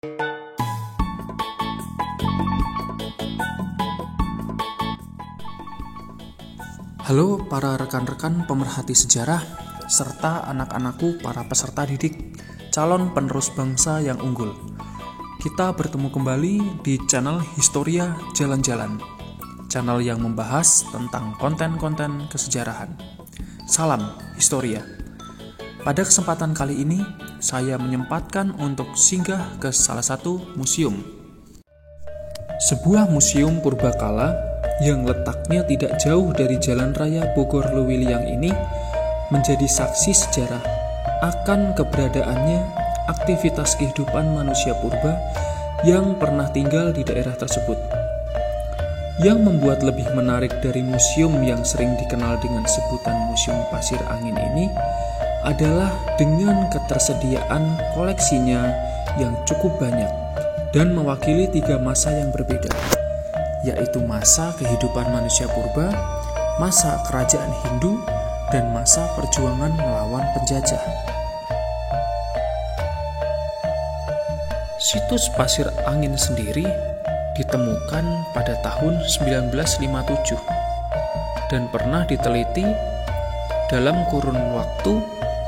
Halo para rekan-rekan pemerhati sejarah, serta anak-anakku para peserta didik, calon penerus bangsa yang unggul. Kita bertemu kembali di channel Historia Jalan-Jalan, channel yang membahas tentang konten-konten kesejarahan. Salam Historia. Pada kesempatan kali ini, saya menyempatkan untuk singgah ke salah satu museum. Sebuah museum purbakala yang letaknya tidak jauh dari Jalan Raya Bogor Lewiliang ini menjadi saksi sejarah akan keberadaannya aktivitas kehidupan manusia purba yang pernah tinggal di daerah tersebut. Yang membuat lebih menarik dari museum yang sering dikenal dengan sebutan Museum Pasir Angin ini adalah dengan ketersediaan koleksinya yang cukup banyak dan mewakili 3 masa yang berbeda, yaitu masa kehidupan manusia purba, masa kerajaan Hindu, dan masa perjuangan melawan penjajah. Situs Pasir Angin sendiri ditemukan pada tahun 1957 dan pernah diteliti dalam kurun waktu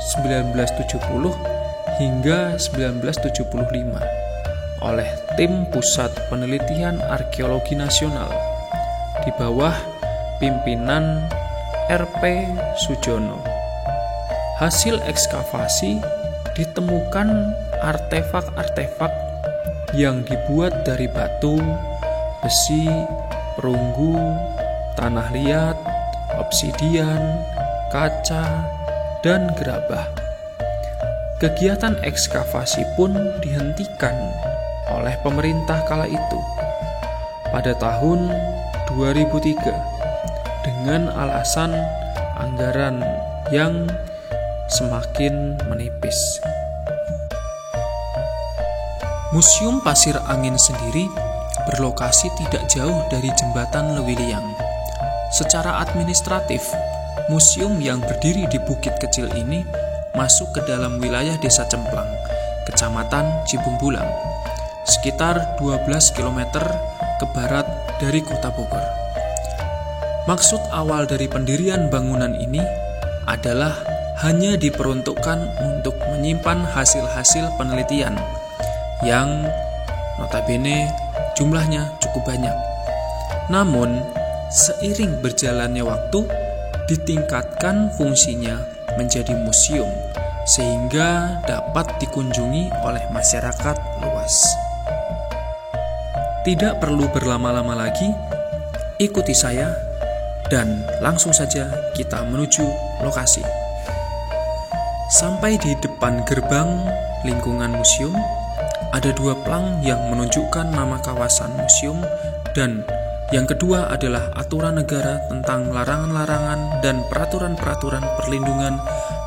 1970 hingga 1975 oleh tim Pusat Penelitian Arkeologi Nasional di bawah pimpinan R.P. Sujono. Hasil ekskavasi ditemukan artefak-artefak yang dibuat dari batu, besi, perunggu, tanah liat, obsidian, kaca, dan gerabah. Kegiatan ekskavasi pun dihentikan oleh pemerintah kala itu pada tahun 2003 dengan alasan anggaran yang semakin menipis. Museum Pasir Angin sendiri berlokasi tidak jauh dari Jembatan Lewiliang. Secara administratif, museum yang berdiri di bukit kecil ini masuk ke dalam wilayah Desa Cemplang, Kecamatan Cibungbulang, sekitar 12 km ke barat dari Kota Bogor. Maksud awal dari pendirian bangunan ini adalah hanya diperuntukkan untuk menyimpan hasil-hasil penelitian yang notabene jumlahnya cukup banyak. Namun, seiring berjalannya waktu, ditingkatkan fungsinya menjadi museum sehingga dapat dikunjungi oleh masyarakat luas. Tidak perlu berlama-lama lagi, ikuti saya dan langsung saja kita menuju lokasi. Sampai di depan gerbang lingkungan museum, ada 2 plang yang menunjukkan nama kawasan museum, dan yang kedua adalah aturan negara tentang larangan-larangan dan peraturan-peraturan perlindungan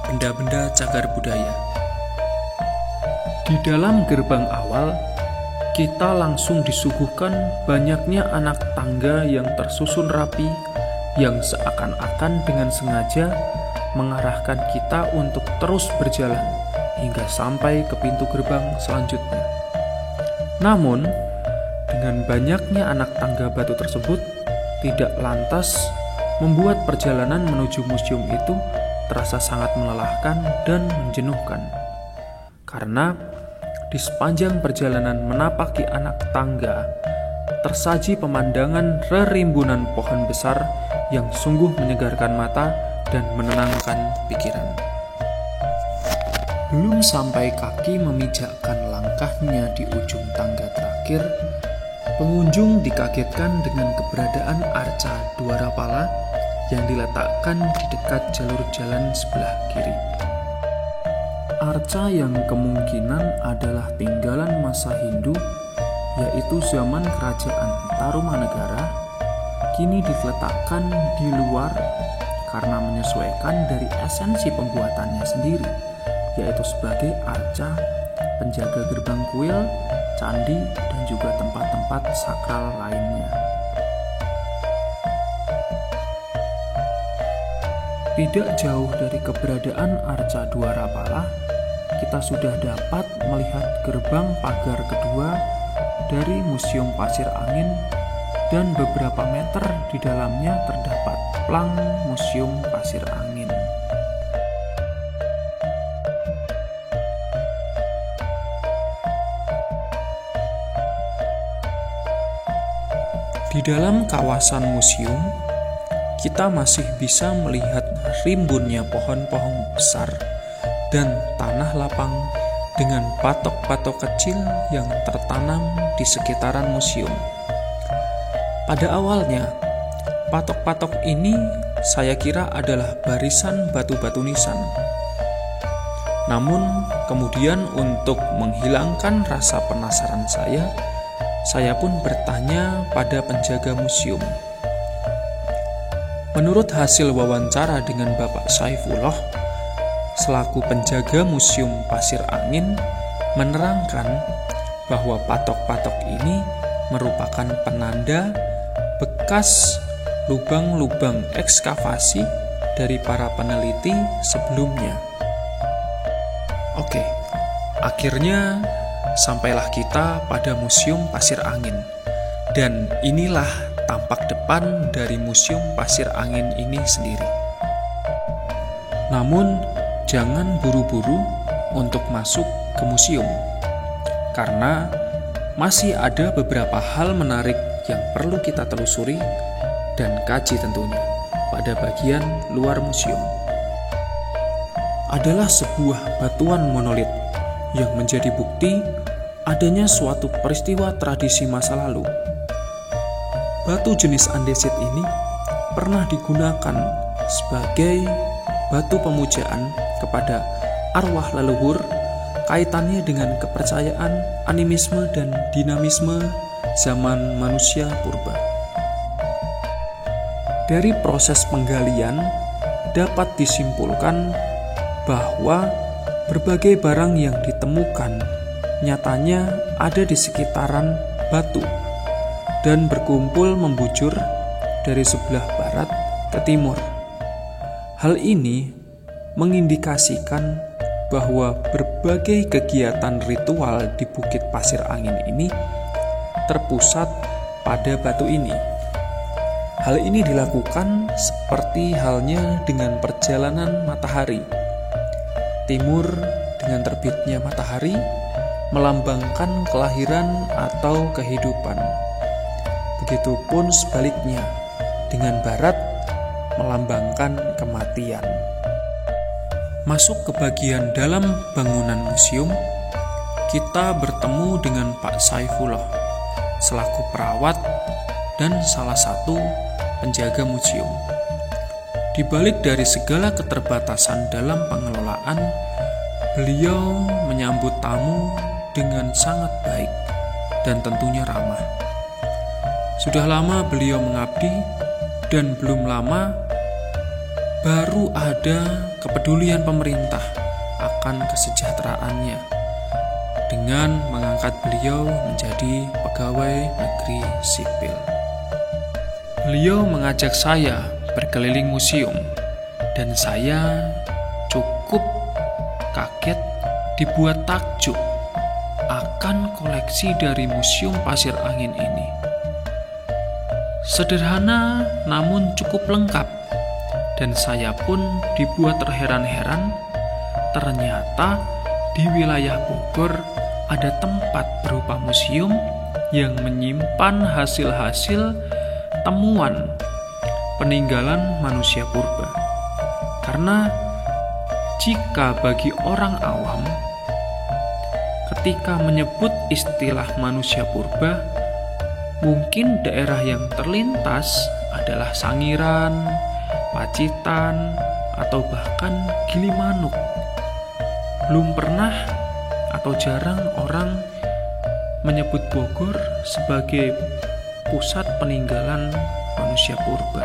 benda-benda cagar budaya. Di dalam gerbang awal, kita langsung disuguhkan banyaknya anak tangga yang tersusun rapi yang seakan-akan dengan sengaja mengarahkan kita untuk terus berjalan hingga sampai ke pintu gerbang selanjutnya. Namun, dengan banyaknya anak tangga batu tersebut tidak lantas membuat perjalanan menuju museum itu terasa sangat melelahkan dan menjenuhkan. Karena di sepanjang perjalanan menapaki anak tangga, tersaji pemandangan rerimbunan pohon besar yang sungguh menyegarkan mata dan menenangkan pikiran. Belum sampai kaki memijakkan langkahnya di ujung tangga terakhir, pengunjung dikagetkan dengan keberadaan arca Dwarapala yang diletakkan di dekat jalur jalan sebelah kiri. Arca yang kemungkinan adalah tinggalan masa Hindu, yaitu zaman kerajaan Tarumanegara, kini diletakkan di luar karena menyesuaikan dari esensi pembuatannya sendiri, yaitu sebagai arca penjaga gerbang kuil, candi, dan juga tempat-tempat sakral lainnya. Tidak jauh dari keberadaan arca Dwarapala, kita sudah dapat melihat gerbang pagar kedua dari Museum Pasir Angin, dan beberapa meter di dalamnya terdapat plang Museum Pasir Angin. Di dalam kawasan museum, kita masih bisa melihat rimbunnya pohon-pohon besar dan tanah lapang dengan patok-patok kecil yang tertanam di sekitaran museum. Pada awalnya, patok-patok ini saya kira adalah barisan batu-batu nisan. Namun, kemudian untuk menghilangkan rasa penasaran saya pun bertanya pada penjaga museum. Menurut hasil wawancara dengan Bapak Saifullah, selaku penjaga Museum Pasir Angin, menerangkan bahwa patok-patok ini merupakan penanda bekas lubang-lubang ekskavasi dari para peneliti sebelumnya. Oke, akhirnya sampailah kita pada Museum Pasir Angin, dan inilah tampak depan dari Museum Pasir Angin ini sendiri. Namun, jangan buru-buru untuk masuk ke museum, karena masih ada beberapa hal menarik yang perlu kita telusuri dan kaji tentunya pada bagian luar museum. Adalah sebuah batuan monolit yang menjadi bukti adanya suatu peristiwa tradisi masa lalu. Batu jenis andesit ini pernah digunakan sebagai batu pemujaan kepada arwah leluhur, kaitannya dengan kepercayaan, animisme, dan dinamisme zaman manusia purba. Dari proses penggalian dapat disimpulkan bahwa berbagai barang yang ditemukan nyatanya ada di sekitaran batu dan berkumpul membujur dari sebelah barat ke timur. Hal ini mengindikasikan bahwa berbagai kegiatan ritual di Bukit Pasir Angin ini terpusat pada batu ini. Hal ini dilakukan seperti halnya dengan perjalanan matahari. Timur dengan terbitnya matahari melambangkan kelahiran atau kehidupan. Begitupun sebaliknya, dengan barat melambangkan kematian. Masuk ke bagian dalam bangunan museum, kita bertemu dengan Pak Saifullah selaku perawat dan salah satu penjaga museum. Di balik dari segala keterbatasan dalam pengelolaan, beliau menyambut tamu dengan sangat baik dan tentunya ramah. Sudah lama beliau mengabdi, dan belum lama baru ada kepedulian pemerintah akan kesejahteraannya dengan mengangkat beliau menjadi pegawai negeri sipil. Beliau mengajak saya berkeliling museum, dan saya cukup kaget dibuat takjub akan koleksi dari Museum Pasir Angin ini. Sederhana namun cukup lengkap, dan saya pun dibuat terheran-heran. Ternyata di wilayah Bogor ada tempat berupa museum yang menyimpan hasil-hasil temuan peninggalan manusia purba. Karena jika bagi orang awam, ketika menyebut istilah manusia purba, mungkin daerah yang terlintas adalah Sangiran, Pacitan, atau bahkan Gilimanuk. Belum pernah atau jarang orang menyebut Bogor sebagai pusat peninggalan manusia purba.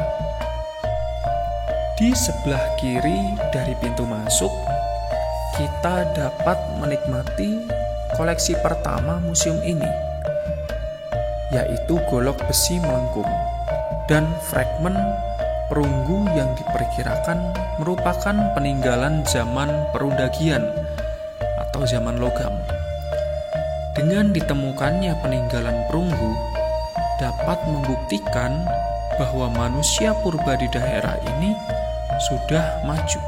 Di sebelah kiri dari pintu masuk, kita dapat menikmati koleksi pertama museum ini, yaitu golok besi melengkung dan fragmen perunggu yang diperkirakan merupakan peninggalan zaman Perundagian atau zaman logam. Dengan ditemukannya peninggalan perunggu, dapat membuktikan bahwa manusia purba di daerah ini sudah maju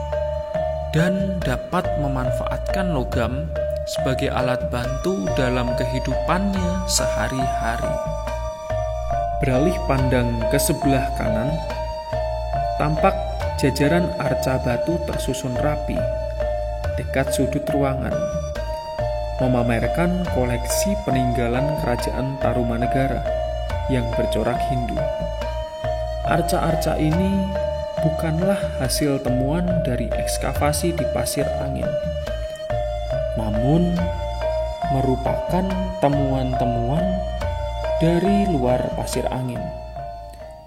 dan dapat memanfaatkan logam sebagai alat bantu dalam kehidupannya sehari-hari. Beralih pandang ke sebelah kanan, tampak jajaran arca batu tersusun rapi dekat sudut ruangan, memamerkan koleksi peninggalan kerajaan Tarumanegara yang bercorak Hindu. Arca-arca ini bukanlah hasil temuan dari ekskavasi di Pasir Angin, namun merupakan temuan-temuan dari luar Pasir Angin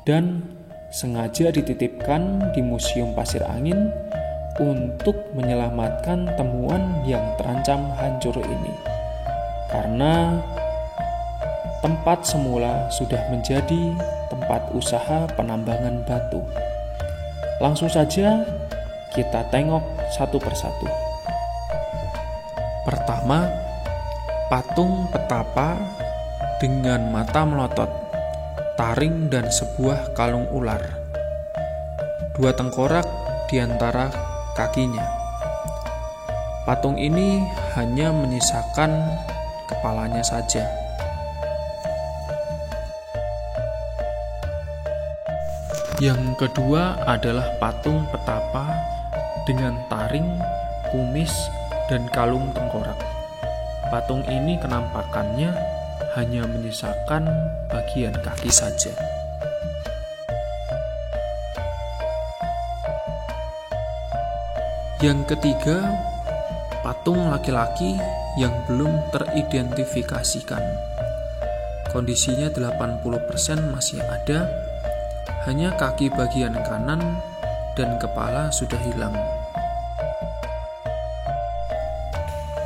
dan sengaja dititipkan di Museum Pasir Angin untuk menyelamatkan temuan yang terancam hancur ini, karena tempat semula sudah menjadi tempat usaha penambangan batu. Langsung saja kita tengok satu persatu. Pertama, patung petapa dengan mata melotot, taring dan sebuah kalung ular. 2 tengkorak di antara kakinya. Patung ini hanya menyisakan kepalanya saja. Yang kedua adalah patung petapa dengan taring, kumis, dan kalung tengkorak. Patung ini kenampakannya hanya menyisakan bagian kaki saja. Yang ketiga, patung laki-laki yang belum teridentifikasikan. Kondisinya 80% masih ada, hanya kaki bagian kanan dan kepala sudah hilang.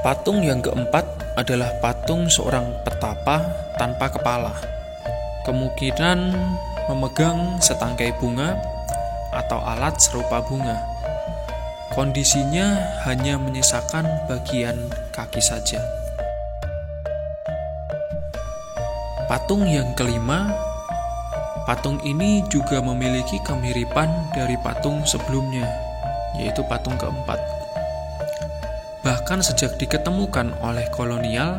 Patung yang keempat adalah patung seorang petapa tanpa kepala. Kemungkinan memegang setangkai bunga atau alat serupa bunga. Kondisinya hanya menyisakan bagian kaki saja. Patung yang kelima, patung ini juga memiliki kemiripan dari patung sebelumnya, yaitu patung keempat. Bahkan sejak diketemukan oleh kolonial,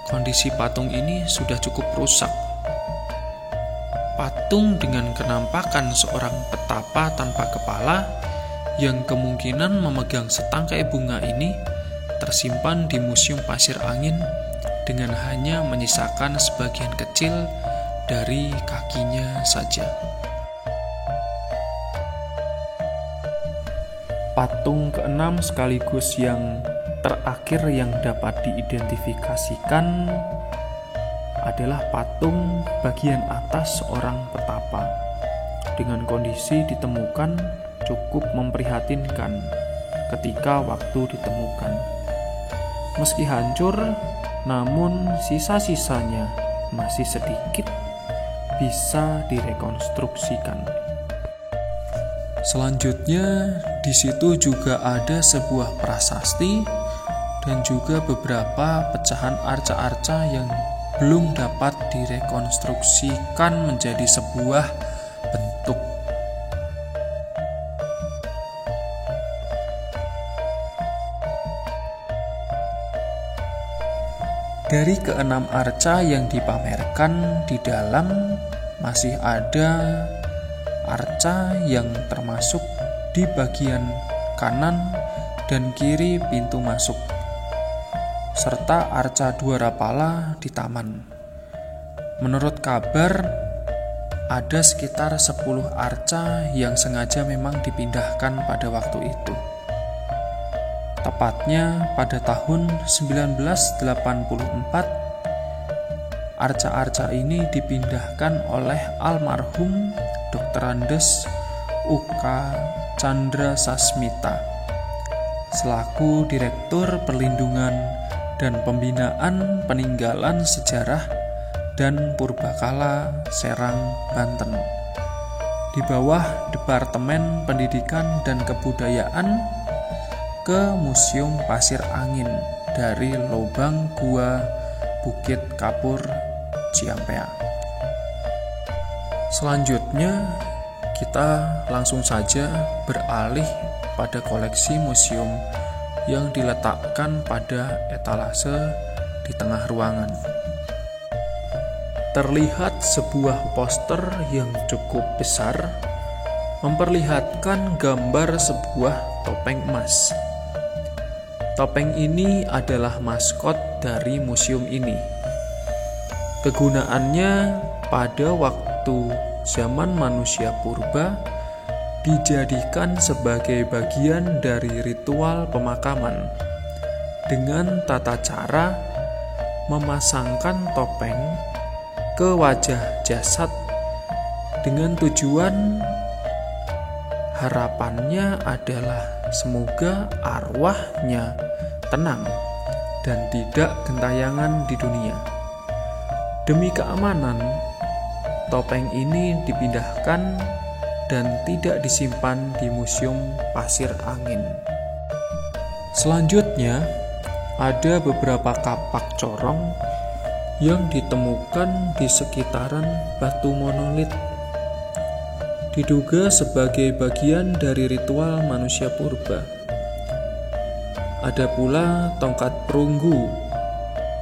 kondisi patung ini sudah cukup rusak. Patung dengan kenampakan seorang petapa tanpa kepala yang kemungkinan memegang setangkai bunga ini tersimpan di Museum Pasir Angin dengan hanya menyisakan sebagian kecil dari kakinya saja. Patung keenam sekaligus yang terakhir yang dapat diidentifikasikan adalah patung bagian atas seorang petapa. Dengan kondisi ditemukan cukup memprihatinkan ketika waktu ditemukan. Meski hancur, namun sisa-sisanya masih sedikit bisa direkonstruksikan. Selanjutnya, di situ juga ada sebuah prasasti dan juga beberapa pecahan arca-arca yang belum dapat direkonstruksikan menjadi sebuah bentuk. Dari keenam arca yang dipamerkan di dalam, masih ada arca yang termasuk di bagian kanan dan kiri pintu masuk, serta arca dua rapala di taman. Menurut kabar, ada sekitar 10 arca yang sengaja memang dipindahkan pada waktu itu. Tepatnya pada tahun 1984, arca-arca ini dipindahkan oleh almarhum Dr. Andes UK Chandra Sasmita selaku Direktur Perlindungan dan Pembinaan Peninggalan Sejarah dan Purbakala Serang, Banten, di bawah Departemen Pendidikan dan Kebudayaan ke Museum Pasir Angin. dari lubang gua Bukit Kapur, Ciampea. Selanjutnya, kita langsung saja beralih pada koleksi museum yang diletakkan pada etalase di tengah ruangan. Terlihat sebuah poster yang cukup besar memperlihatkan gambar sebuah topeng emas. Topeng ini adalah maskot dari museum ini. Kegunaannya pada waktu zaman manusia purba dijadikan sebagai bagian dari ritual pemakaman dengan tata cara memasangkan topeng ke wajah jasad dengan tujuan harapannya adalah semoga arwahnya tenang dan tidak gentayangan di dunia. Demi keamanan, topeng ini dipindahkan dan tidak disimpan di Museum Pasir Angin. Selanjutnya, ada beberapa kapak corong yang ditemukan di sekitaran batu monolit. Diduga sebagai bagian dari ritual manusia purba. Ada pula tongkat perunggu,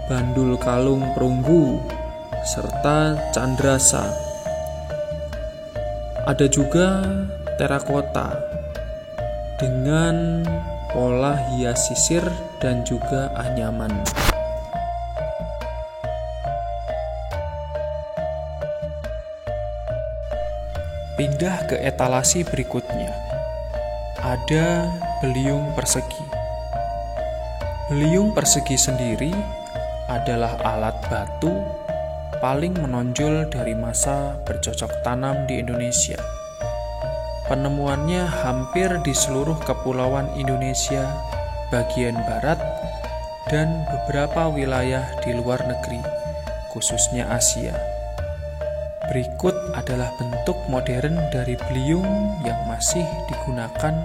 bandul kalung perunggu, serta candrasa. Ada juga terakota dengan pola hias sisir dan juga anyaman. Pindah ke etalase berikutnya. Ada beliung persegi. Beliung persegi sendiri adalah alat batu paling menonjol dari masa bercocok tanam di Indonesia. Penemuannya hampir di seluruh kepulauan Indonesia bagian barat dan beberapa wilayah di luar negeri, khususnya Asia. Berikut adalah bentuk modern dari beliung yang masih digunakan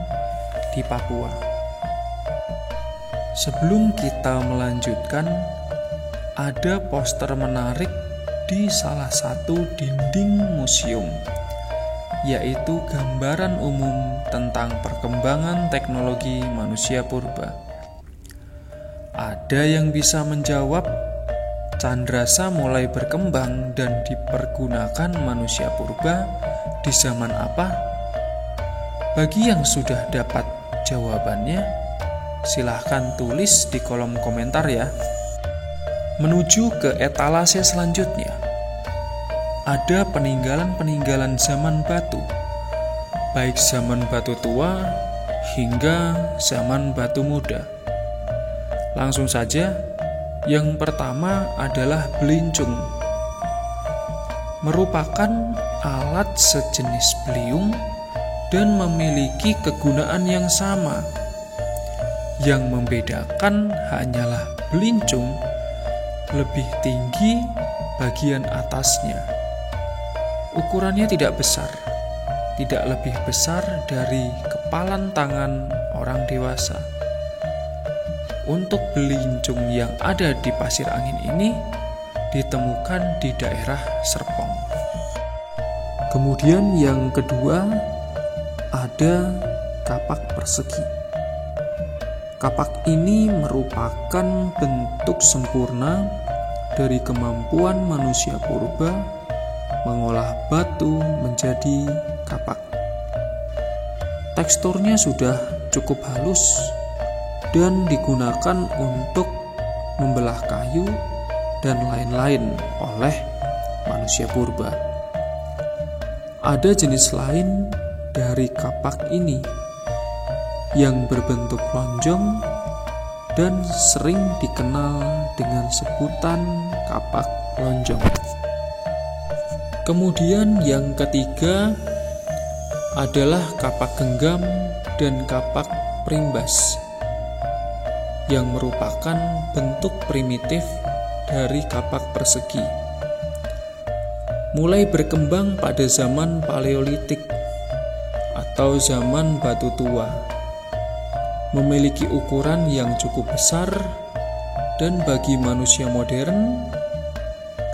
di Papua. Sebelum kita melanjutkan, ada poster menarik di salah satu dinding museum, yaitu gambaran umum tentang perkembangan teknologi manusia purba. Ada yang bisa menjawab, candrasa mulai berkembang dan dipergunakan manusia purba di zaman apa? Bagi yang sudah dapat jawabannya, silahkan tulis di kolom komentar ya. Menuju ke etalase selanjutnya, ada peninggalan-peninggalan zaman batu, baik zaman batu tua hingga zaman batu muda. Langsung saja, yang pertama adalah belincung. Merupakan alat sejenis beliung dan memiliki kegunaan yang sama. Yang membedakan hanyalah belincung lebih tinggi bagian atasnya. Ukurannya tidak besar, tidak lebih besar dari kepalan tangan orang dewasa. Untuk belincung yang ada di Pasir Angin ini ditemukan di daerah Serpong. Kemudian yang kedua ada kapak persegi. Kapak ini merupakan bentuk sempurna dari kemampuan manusia purba mengolah batu menjadi kapak. Teksturnya sudah cukup halus dan digunakan untuk membelah kayu dan lain-lain oleh manusia purba. Ada jenis lain dari kapak ini yang berbentuk lonjong dan sering dikenal dengan sebutan kapak lonjong. Kemudian yang ketiga adalah kapak genggam dan kapak primbas, yang merupakan bentuk primitif dari kapak persegi. Mulai berkembang pada zaman Paleolitik atau zaman batu tua, memiliki ukuran yang cukup besar Dan bagi manusia modern,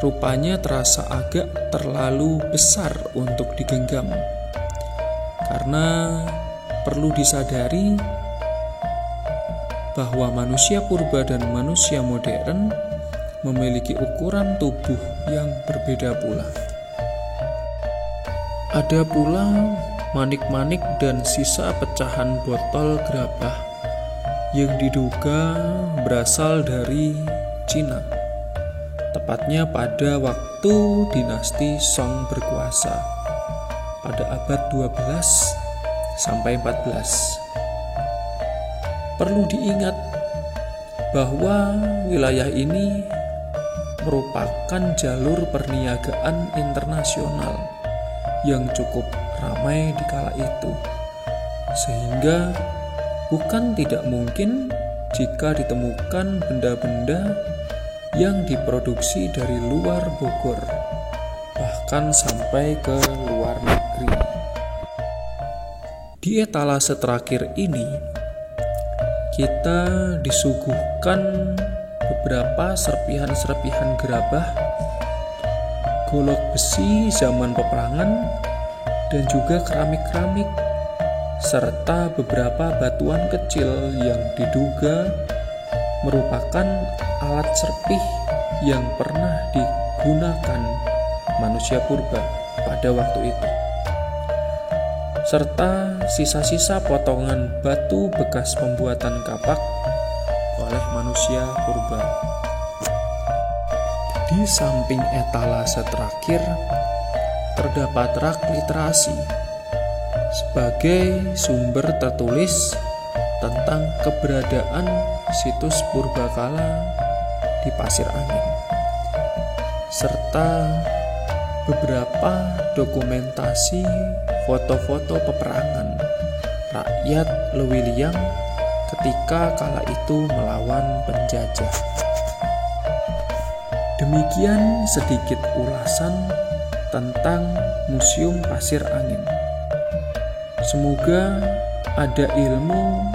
rupanya terasa agak terlalu besar untuk digenggam. Karena perlu disadari bahwa manusia purba dan manusia modern memiliki ukuran tubuh yang berbeda pula. Ada pula manik-manik dan sisa pecahan botol gerabah yang diduga berasal dari Cina, tepatnya pada waktu dinasti Song berkuasa pada abad 12 sampai 14. Perlu diingat bahwa wilayah ini merupakan jalur perniagaan internasional yang cukup ramai di kala itu, sehingga bukan tidak mungkin jika ditemukan benda-benda yang diproduksi dari luar Bogor, bahkan sampai ke luar negeri. Di etalase terakhir ini, kita disuguhkan beberapa serpihan-serpihan gerabah, golok besi zaman peperangan, dan juga keramik-keramik, serta beberapa batuan kecil yang diduga merupakan alat serpih yang pernah digunakan manusia purba pada waktu itu, serta sisa-sisa potongan batu bekas pembuatan kapak oleh manusia purba. Di samping etalase terakhir terdapat rak literasi sebagai sumber tertulis tentang keberadaan situs purbakala di Pasir Angin, serta beberapa dokumentasi foto-foto peperangan rakyat Lewiliang ketika kala itu melawan penjajah. Demikian sedikit ulasan tentang Museum Pasir Angin. Semoga ada ilmu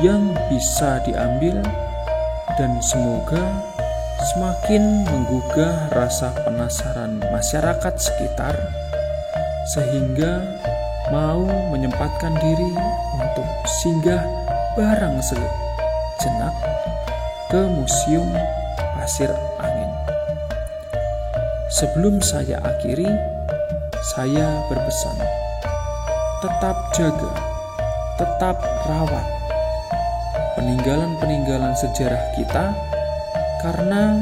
yang bisa diambil dan semoga semakin menggugah rasa penasaran masyarakat sekitar sehingga mau menyempatkan diri untuk singgah bareng sejenak ke Museum Pasir Angin. Sebelum saya akhiri, saya berpesan, tetap jaga, tetap rawat peninggalan-peninggalan sejarah kita karena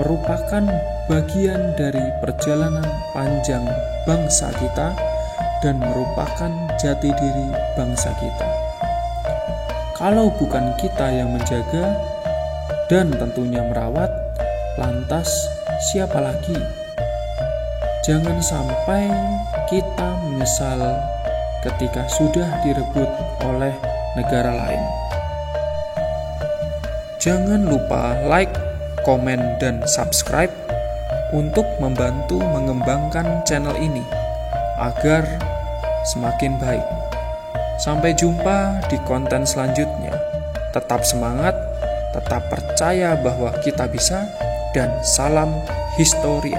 merupakan bagian dari perjalanan panjang bangsa kita dan merupakan jati diri bangsa kita. Kalau bukan kita yang menjaga dan tentunya merawat, lantas siapa lagi? Jangan sampai kita menyesal ketika sudah direbut oleh negara lain. Jangan lupa like, komen, dan subscribe untuk membantu mengembangkan channel ini agar semakin baik. Sampai jumpa di konten selanjutnya. Tetap semangat, tetap percaya bahwa kita bisa, dan salam Historia.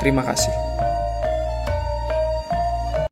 Terima kasih.